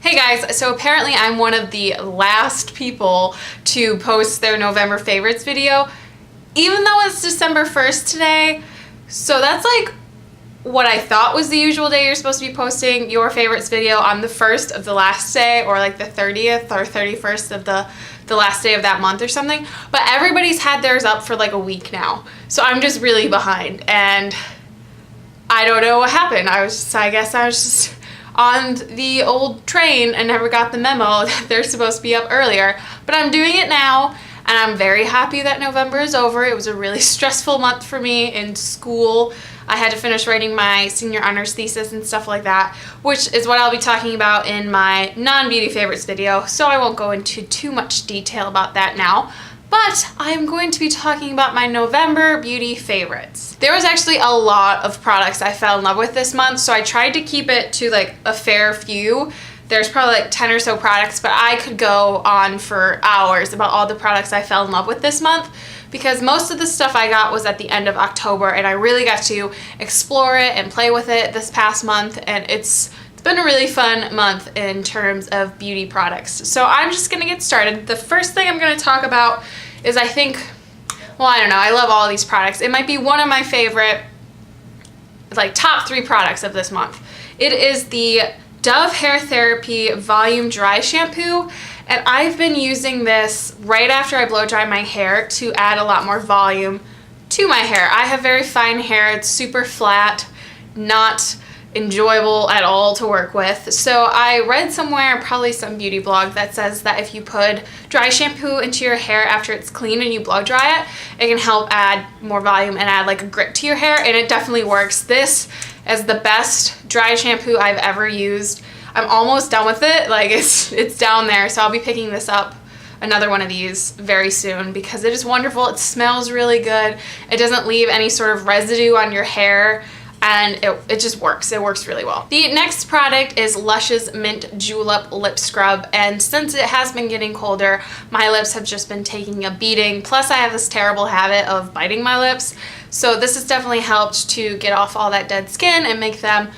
Hey guys, so apparently I'm one of the last people to post their November favorites video, even though it's December 1st today. So that's like what I thought was the usual day you're supposed to be posting your favorites video, on the 1st of the last day, or like the 30th or 31st of the last day of that month or something. But everybody's had theirs up for like a week now. So I'm just really behind and I don't know what happened. I guess I was just on the old train and never got the memo that they're supposed to be up earlier. But I'm doing it now and I'm very happy that November is over. It was a really stressful month for me in school. I had to finish writing my senior honors thesis and stuff like that, which is what I'll be talking about in my non-beauty favorites video, so I won't go into too much detail about that now. But I'm going to be talking about my November beauty favorites. There was actually a lot of products I fell in love with this month, so I tried to keep it to like a fair few. There's probably like 10 or so products, but I could go on for hours about all the products I fell in love with this month, because most of the stuff I got was at the end of October and I really got to explore it and play with it this past month, and it's been a really fun month in terms of beauty products. So I'm just gonna get started. The first thing I'm gonna talk about is, I don't know, I love all these products. It might be one of my favorite, like, top 3 products of this month. It is the Dove Hair Therapy Volume Dry Shampoo, and I've been using this right after I blow dry my hair to add a lot more volume to my hair. I have very fine hair. It's super flat, not enjoyable at all to work with. So I read somewhere, probably some beauty blog, that says that if you put dry shampoo into your hair after it's clean and you blow dry it, it can help add more volume and add like a grip to your hair, and it definitely works. This is the best dry shampoo I've ever used. I'm almost done with it. Like it's down there, so I'll be picking this up, another one of these, very soon, because it is wonderful. It smells really good. It doesn't leave any sort of residue on your hair, and it just works. It works really well. The next product is Lush's Mint Julep Lip Scrub, and since it has been getting colder, my lips have just been taking a beating. Plus I have this terrible habit of biting my lips, so this has definitely helped to get off all that dead skin and make them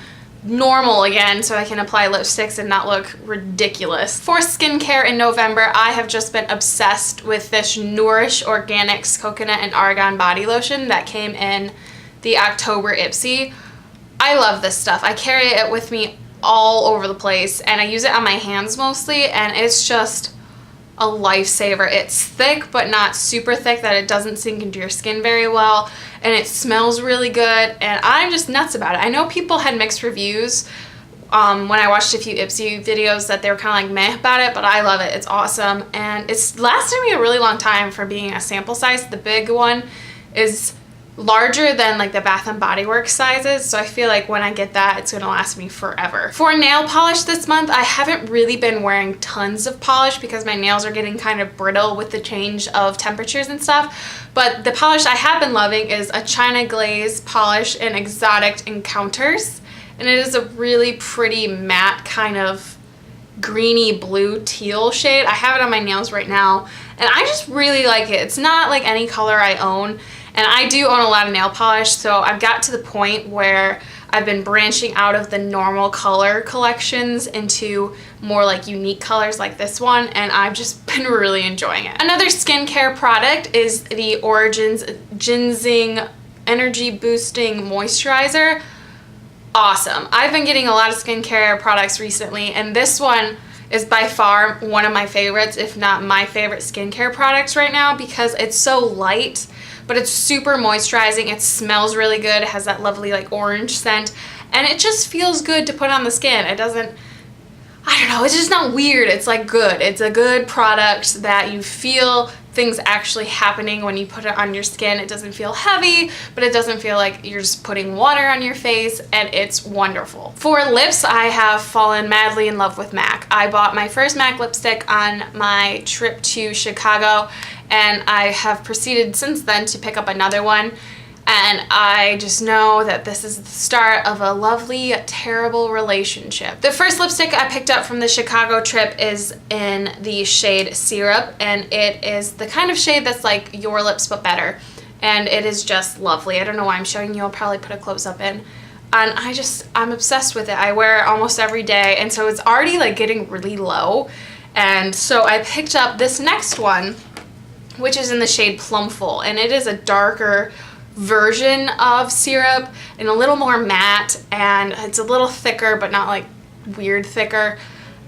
normal again, so I can apply lipsticks and not look ridiculous. For skincare in November, I have just been obsessed with this Nourish Organics Coconut and Argan Body Lotion that came in the October Ipsy. I love this stuff. I carry it with me all over the place, and I use it on my hands mostly, and it's just a lifesaver. It's thick, but not super thick that it doesn't sink into your skin very well, and it smells really good, and I'm just nuts about it. I know people had mixed reviews when I watched a few Ipsy videos, that they were kind of like meh about it, but I love it. It's awesome, and it's lasted me a really long time for being a sample size. The big one is larger than like the Bath & Body Works sizes, so I feel like when I get that, it's gonna last me forever. For nail polish this month, I haven't really been wearing tons of polish because my nails are getting kind of brittle with the change of temperatures and stuff, but the polish I have been loving is a China Glaze polish in Exotic Encounters, and it is a really pretty matte kind of greeny blue teal shade. I have it on my nails right now, and I just really like it. It's not like any color I own, and I do own a lot of nail polish, so I've got to the point where I've been branching out of the normal color collections into more like unique colors like this one, and I've just been really enjoying it. Another skincare product is the Origins GinZing Energy Boosting Moisturizer. Awesome. I've been getting a lot of skincare products recently, and this one is by far one of my favorites, if not my favorite skincare products right now, because it's so light, but it's super moisturizing. It smells really good. It has that lovely like orange scent, and it just feels good to put on the skin. It doesn't, I don't know, it's just not weird. It's like good. It's a good product that you feel things actually happening when you put it on your skin. It doesn't feel heavy, but it doesn't feel like you're just putting water on your face, and it's wonderful. For lips, I have fallen madly in love with MAC. I bought my first MAC lipstick on my trip to Chicago, and I have proceeded since then to pick up another one, and I just know that this is the start of a lovely, terrible relationship. The first lipstick I picked up from the Chicago trip is in the shade Syrup, and it is the kind of shade that's like Your Lips but better, and it is just lovely. I don't know why I'm showing you. I'll probably put a close-up in. and I'm obsessed with it. I wear it almost every day, and so it's already like getting really low. And so I picked up this next one, which is in the shade Plumful, and it is a darker version of syrup and a little more matte, and it's a little thicker but not like weird thicker,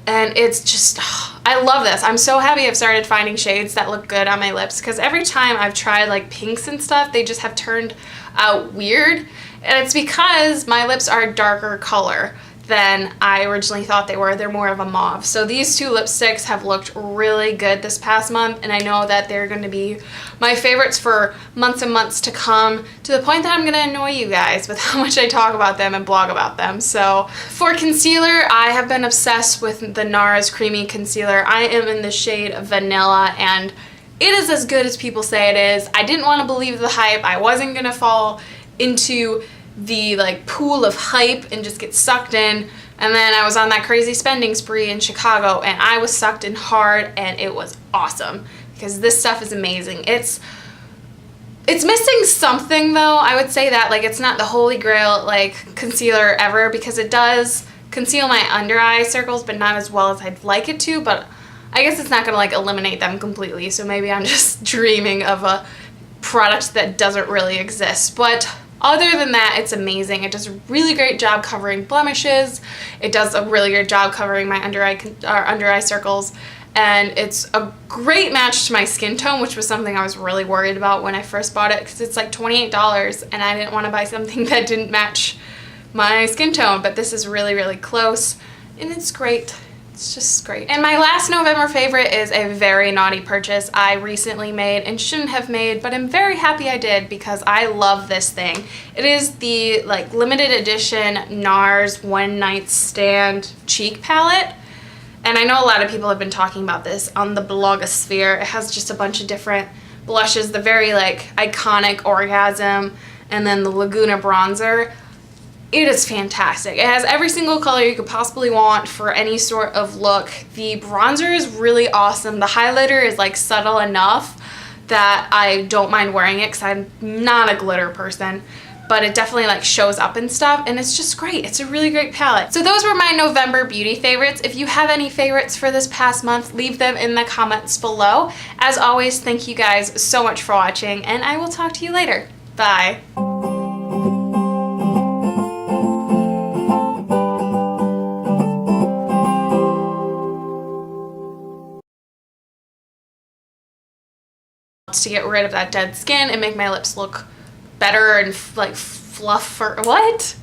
and it's just, I love this. I'm so happy I've started finding shades that look good on my lips, because every time I've tried like pinks and stuff, they just have turned out weird, and it's because my lips are a darker color than I originally thought they were. They're more of a mauve. So these two lipsticks have looked really good this past month, and I know that they're going to be my favorites for months and months to come, to the point that I'm going to annoy you guys with how much I talk about them and blog about them. So for concealer, I have been obsessed with the NARS Creamy Concealer. I am in the shade Vanilla, and it is as good as people say it is. I didn't want to believe the hype. I wasn't going to fall into the like pool of hype and just get sucked in, and then I was on that crazy spending spree in Chicago, and I was sucked in hard, and it was awesome because this stuff is amazing. It's missing something though. I would say that like it's not the holy grail like concealer ever, because it does conceal my under eye circles, but not as well as I'd like it to. But I guess it's not gonna like eliminate them completely, so maybe I'm just dreaming of a product that doesn't really exist. But other than that, it's amazing. It does a really great job covering blemishes. It does a really good job covering my under eye circles, and it's a great match to my skin tone, which was something I was really worried about when I first bought it, because it's like $28, and I didn't want to buy something that didn't match my skin tone. But this is really, really close, and it's great. It's just great. And my last November favorite is a very naughty purchase I recently made and shouldn't have made, but I'm very happy I did because I love this thing. It is the like limited edition NARS One Night Stand Cheek Palette. And I know a lot of people have been talking about this on the blogosphere. It has just a bunch of different blushes, the very like iconic Orgasm, and then the Laguna bronzer. It is fantastic. It has every single color you could possibly want for any sort of look. The bronzer is really awesome. The highlighter is like subtle enough that I don't mind wearing it because I'm not a glitter person, but it definitely like shows up and stuff, and it's just great. It's a really great palette. So those were my November beauty favorites. If you have any favorites for this past month, leave them in the comments below. As always, thank you guys so much for watching, and I will talk to you later. Bye. To get rid of that dead skin and make my lips look better and like fluff or what?